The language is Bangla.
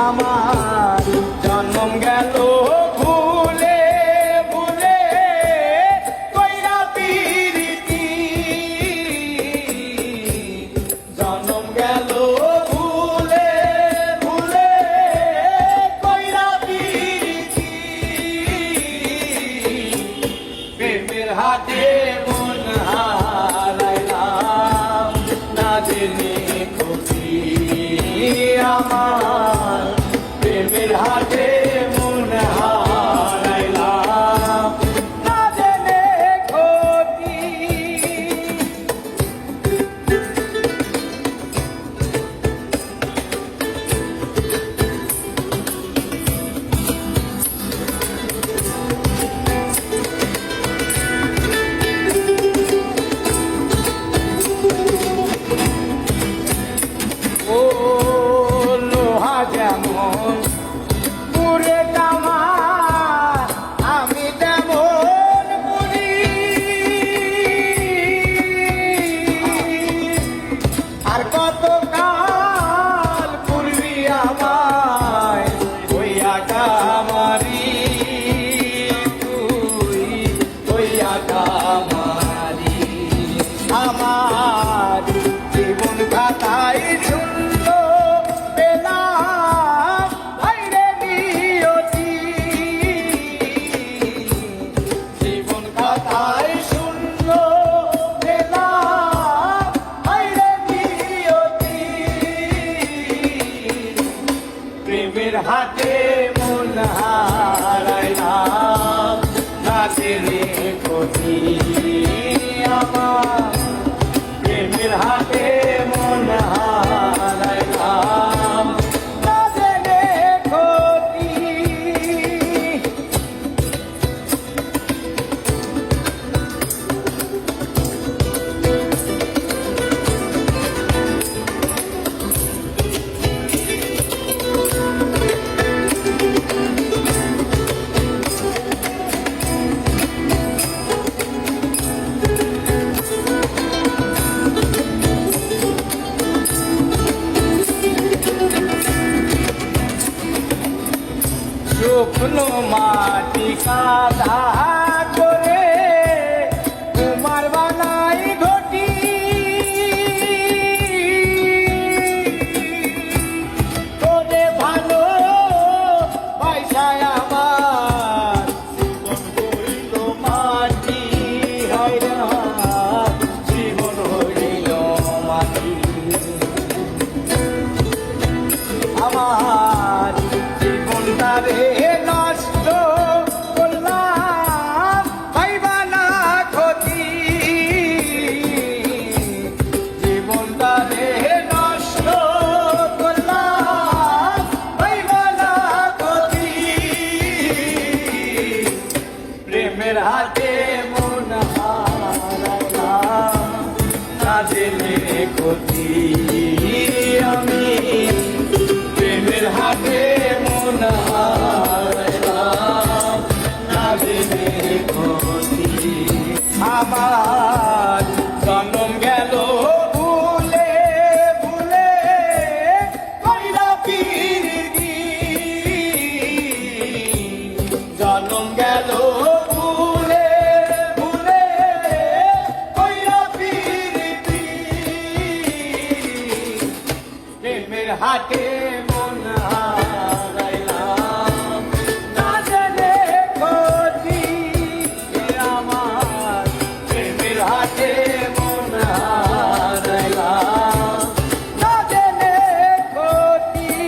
আমার জন্ম গেল ভুলে ভুলে কইরা পিরিতি জন্ম গেল ভুলে ভুলে কইরা পিরিতি প্রেমের হাতে মন হারাইলাম না জেনে খুশি আমার প্রেমের হাতে মন হারাইলাম না জেনে ক্ষতি ও লোহা যেমন পুরে কামার আমি তেমন পুরি আর কত কাল পুরবি আমায় হইয়া কামারি তুই হইয়া কামারি আমার জীবন খাতায় শূন্য পেলাম বাইরে নিয়তি জীবন খাতায় শূন্য পেলাম বাইরে নিয়তি প্রেমের হাতে মন হারাইলাম না জেনে ক্ষতি আমার প্রেমের হাতে মন হারাইলাম না জেনে ক্ষতি শুকনো মাটি কাদা করে কুমার বানাই ঘটি তোরে ভালো পয়সায় আমার জীবন হইল মাটি হইল জীবন হইল মাটি আমার